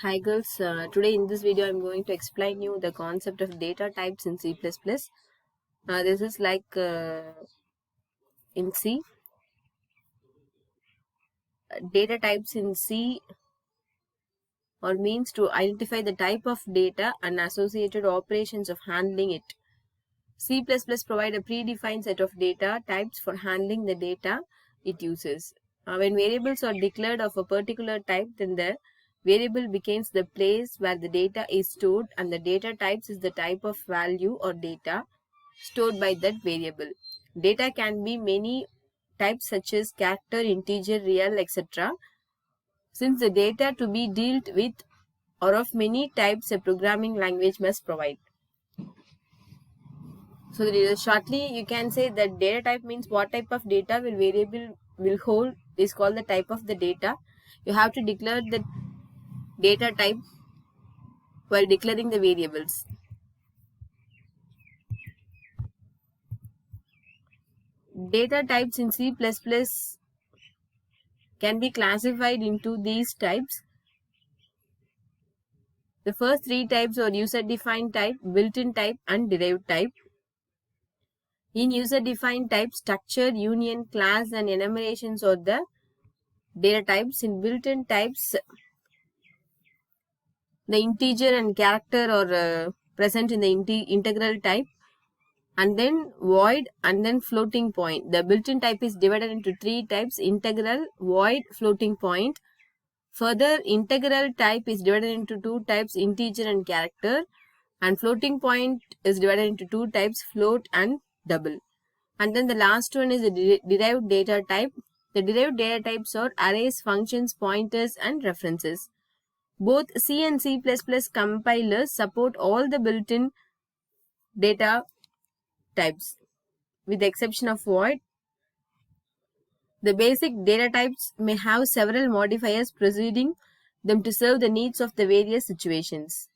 Hi girls, today in this video I'm going to explain you the concept of data types in C++. This is like in C. Data types in C or means to identify the type of data and associated operations of handling it. C++ provide a predefined set of data types for handling the data it uses. When variables are declared of a particular type, then the variable becomes the place where the data is stored, and the data types is the type of value or data stored by that variable. Data can be many types such as character, integer, real, etc. Since the data to be dealt with are of many types, a programming language must provide. So shortly you can say that data type means what type of data will variable will hold is called the type of the data. You have to declare the data type while declaring the variables. Data types in C++ can be classified into these types. The first three types are user-defined type, built-in type, and derived type. In user-defined type, structure, union, class, and enumerations are the data types. In built-in types, the integer and character are present in the integral type, and then void, and then floating point. The built-in type is divided into three types: integral, void, floating point. Further, integral type is divided into two types: integer and character, and floating point is divided into two types: float and double. And then the last one is the derived data type. The derived data types are arrays, functions, pointers, and references. Both C and C++ compilers support all the built-in data types, with the exception of void. The basic data types may have several modifiers preceding them to serve the needs of the various situations.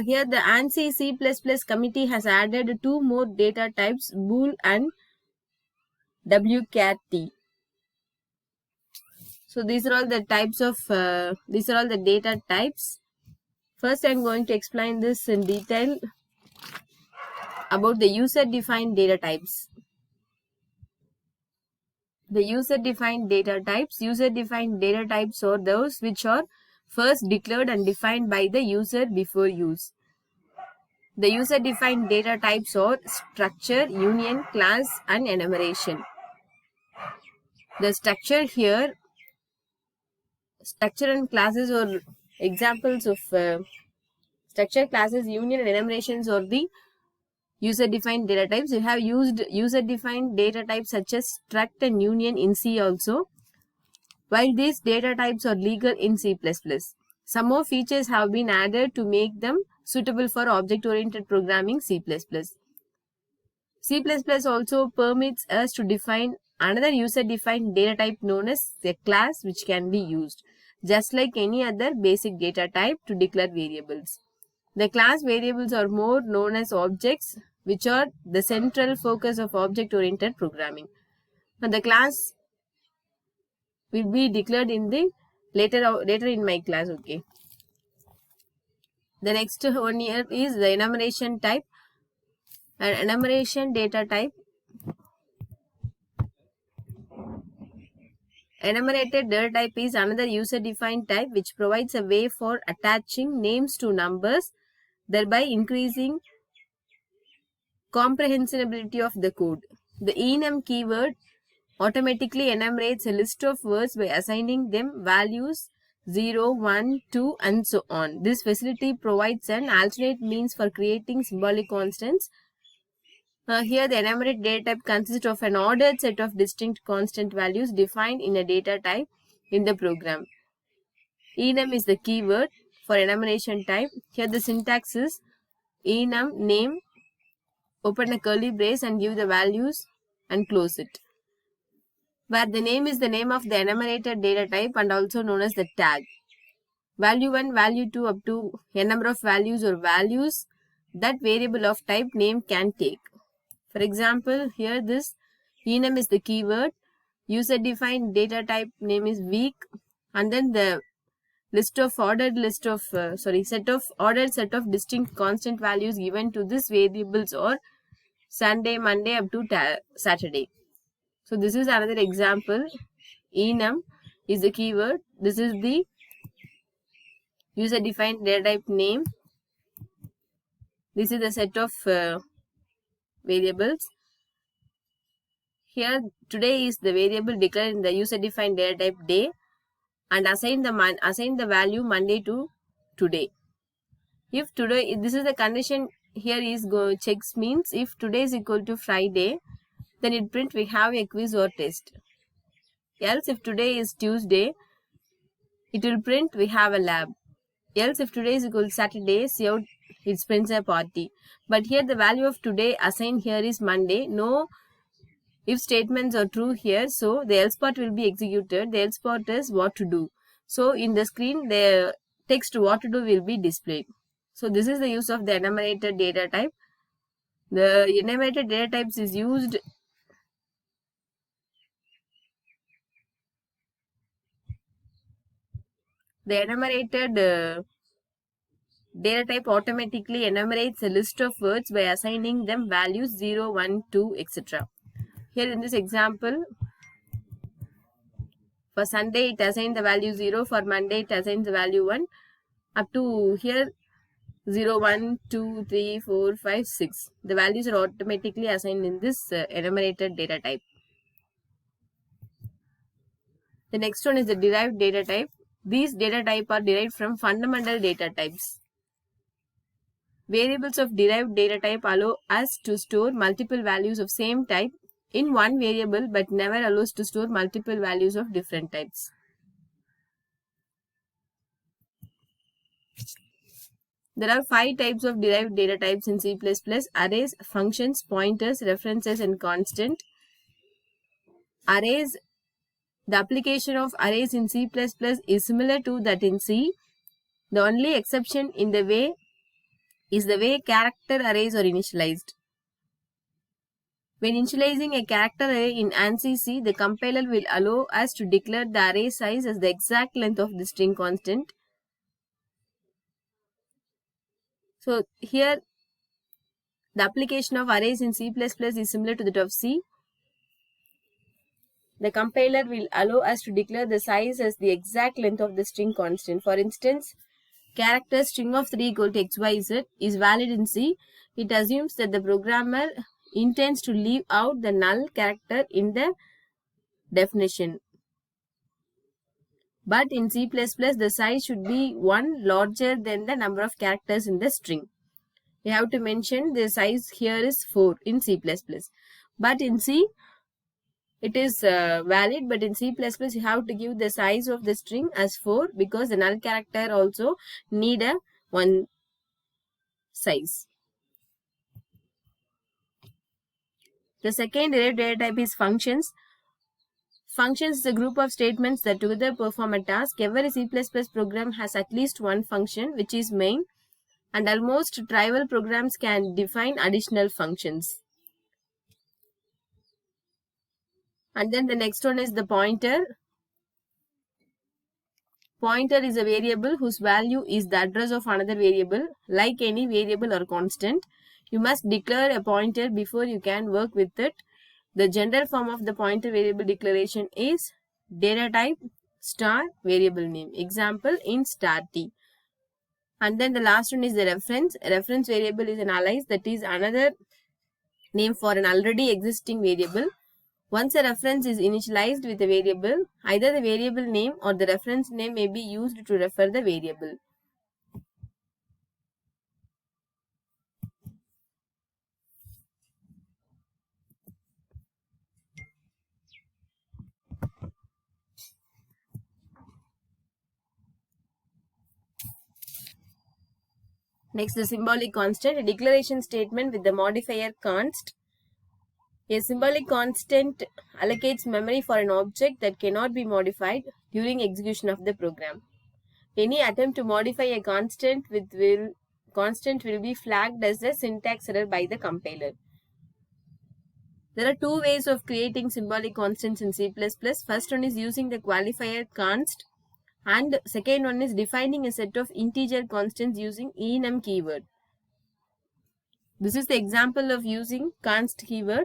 Here the ANSI C++ committee has added two more data types, bool and wcat. So these are all the types of these are all the data types. First, I'm going to explain this in detail about the user-defined data types. The user-defined data types. User-defined data types are those which are first declared and defined by the user before use. The user-defined data types are structure, union, class, and enumeration. The structure here, structure and classes are examples of structure, classes, union, and enumerations are the user-defined data types. You have used user-defined data types such as struct and union in C also. While these data types are legal in C++, some more features have been added to make them suitable for object-oriented programming C++. C++ also permits us to define another user-defined data type known as a class, which can be used, just like any other basic data type, to declare variables. The class variables are more known as objects, which are the central focus of object-oriented programming. Now, the class will be declared in the later in my class. Okay. The next one here is the enumeration type. An enumeration data type. Enumerated data type is another user-defined type which provides a way for attaching names to numbers, thereby increasing comprehensibility of the code. The enum keyword automatically enumerates a list of words by assigning them values 0, 1, 2, and so on. This facility provides an alternate means for creating symbolic constants. Here the enumerated data type consists of an ordered set of distinct constant values defined in a data type in the program. Enum is the keyword for enumeration type. Here the syntax is enum name, open a curly brace and give the values and close it, where the name is the name of the enumerated data type and also known as the tag. Value 1, value 2 up to a number of values or values that variable of type name can take. For example, here this enum is the keyword user defined data type name is week, and then the set of ordered set of distinct constant values given to this variables or Sunday, Monday up to Saturday. So this is another example. Enum is the keyword. This is the user defined data type name. This is the set of variables. Here today is the variable declared in the user defined data type day, and assign the value Monday to today. If today, this is the condition here is checks means if today is equal to Friday, then it print we have a quiz or test. Else if today is Tuesday, it will print we have a lab. Else if today is equal to Saturday, see out it prints a party. But here the value of today assigned here is Monday. No if statements are true here, so the else part will be executed. The else part is what to do. So in the screen, the text what to do will be displayed. So this is the use of the enumerated data type. The enumerated data types is used the enumerated data type automatically enumerates a list of words by assigning them values 0, 1, 2, etc. Here in this example, for Sunday it assigns the value 0, for Monday it assigns the value 1, up to here 0, 1, 2, 3, 4, 5, 6. The values are automatically assigned in this enumerated data type. The next one is the derived data type. These data types are derived from fundamental data types. Variables of derived data type allow us to store multiple values of same type in one variable, but never allows to store multiple values of different types. There are 5 types of derived data types in C++: arrays, functions, pointers, references, and constant. Arrays. The application of arrays in C++ is similar to that in C. The only exception in the way is the way character arrays are initialized. When initializing a character array in ANSI C, the compiler will allow us to declare the array size as the exact length of the string constant. So here the application of arrays in C++ is similar to that of C. The compiler will allow us to declare the size as the exact length of the string constant. For instance, character string of 3 equal to XYZ is valid in C. It assumes that the programmer intends to leave out the null character in the definition. But in C++, the size should be 1 larger than the number of characters in the string. You have to mention the size here is 4 in C++. But in C, it is valid, but in C++ you have to give the size of the string as 4 because the null character also need a 1 size. The second derived data type is functions. Functions is a group of statements that together perform a task. Every C++ program has at least one function, which is main, and almost trivial programs can define additional functions. And then the next one is the pointer. Pointer is a variable whose value is the address of another variable. Like any variable or constant, you must declare a pointer before you can work with it. The general form of the pointer variable declaration is data type star variable name. Example in star t. And then the last one is the reference. A reference variable is an alias, that is another name for an already existing variable. Once a reference is initialized with a variable, either the variable name or the reference name may be used to refer the variable. Next, the symbolic constant, a declaration statement with the modifier const. A symbolic constant allocates memory for an object that cannot be modified during execution of the program. Any attempt to modify a constant will be flagged as a syntax error by the compiler. There are two ways of creating symbolic constants in C++. First one is using the qualifier const, and second one is defining a set of integer constants using enum keyword. This is the example of using const keyword.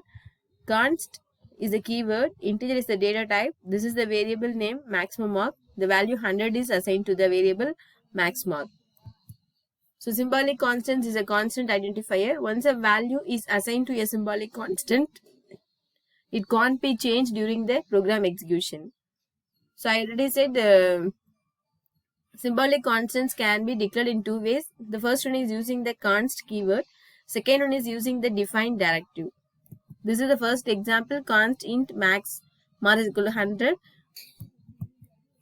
Const is a keyword, integer is the data type, this is the variable name maxmark, the value 100 is assigned to the variable maxmark. So symbolic constants is a constant identifier. Once a value is assigned to a symbolic constant, it can't be changed during the program execution. So I already said symbolic constants can be declared in two ways. The first one is using the const keyword. Second one is using the define directive. This is the first example, const int max mar is equal to 100.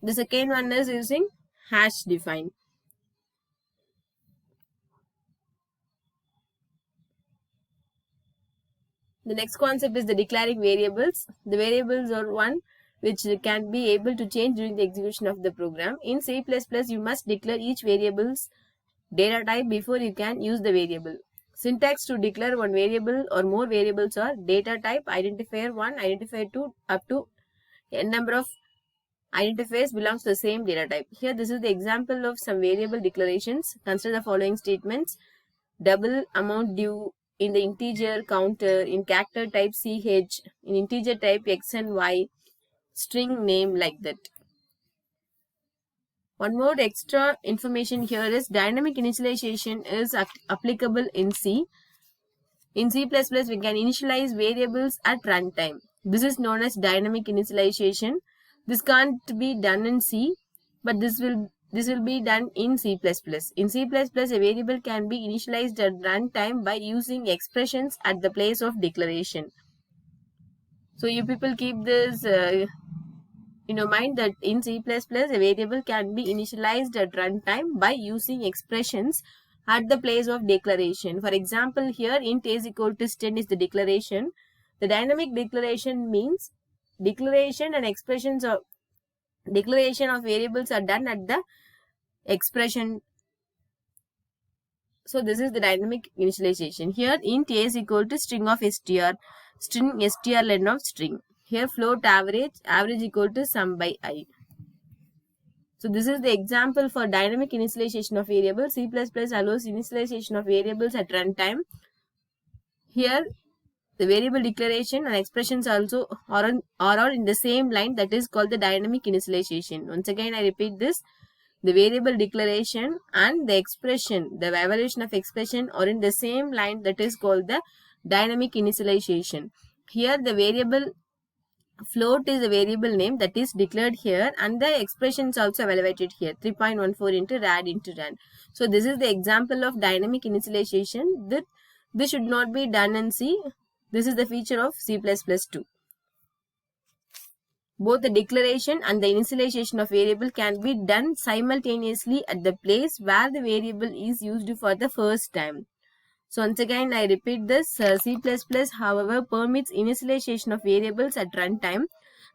The second one is using hash define. The next concept is the declaring variables. The variables are one which can be able to change during the execution of the program. In C++, you must declare each variable's data type before you can use the variable. Syntax to declare one variable or more variables are data type, identifier 1, identifier 2, up to n number of identifiers belongs to the same data type. Here this is the example of some variable declarations. Consider the following statements. Double amount due in the integer counter, in character type ch, in integer type x and y, string name, like that. One more extra information here is dynamic initialization is applicable in C. In C++, we can initialize variables at runtime. This is known as dynamic initialization. This can't be done in C, but this will be done in C++. In C++, a variable can be initialized at runtime by using expressions at the place of declaration. So you people keep this in your mind that in C++, a variable can be initialized at runtime by using expressions at the place of declaration. For example, here int is equal to 10 is the declaration. The dynamic declaration means declaration and expressions of declaration of variables are done at the expression. So this is the dynamic initialization. Here int a is equal to string of str, string strlen of string. Here float average equal to sum by I. So this is the example for dynamic initialization of variables. C++ allows initialization of variables at runtime. Here the variable declaration and expressions also are in the same line, that is called the dynamic initialization. Once again I repeat this. The variable declaration and the expression, the evaluation of expression are in the same line, that is called the dynamic initialization. Here the variable float is a variable name that is declared here, and the expressions also evaluated here, 3.14 into rad into rand. So this is the example of dynamic initialization. That this should not be done in C. This is the feature of C++ too. Both the declaration and the initialization of variable can be done simultaneously at the place where the variable is used for the first time. So once again I repeat this, C++ however permits initialization of variables at runtime.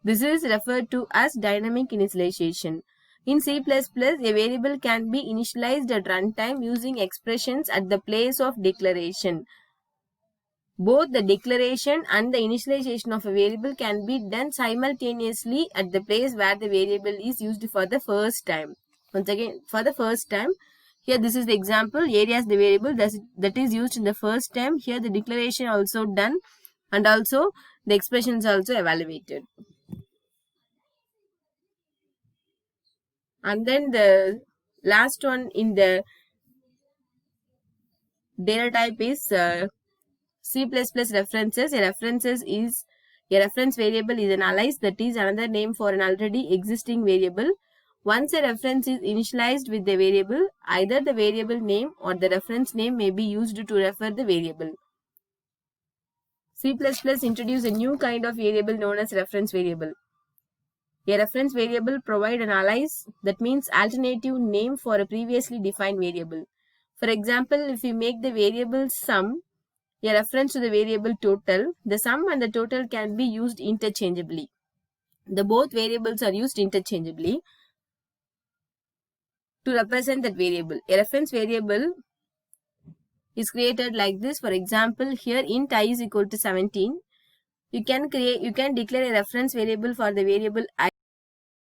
This is referred to as dynamic initialization. In C++, a variable can be initialized at runtime using expressions at the place of declaration. Both the declaration and the initialization of a variable can be done simultaneously at the place where the variable is used for the first time. Once again, for the first time, here this is the example, area is the variable that is used in the first time. Here the declaration also done and also the expressions also evaluated. And then the last one in the data type is C++ references. A reference variable is an alias, that is another name for an already existing variable. Once a reference is initialized with the variable, either the variable name or the reference name may be used to refer the variable. C++ introduced a new kind of variable known as reference variable. A reference variable provides an alias, that means alternative name for a previously defined variable. For example, if we make the variable sum a reference to the variable total, the sum and the total can be used interchangeably. The both variables are used interchangeably to represent that variable. A reference variable is created like this. For example, here int I is equal to 17. You can declare a reference variable for the variable I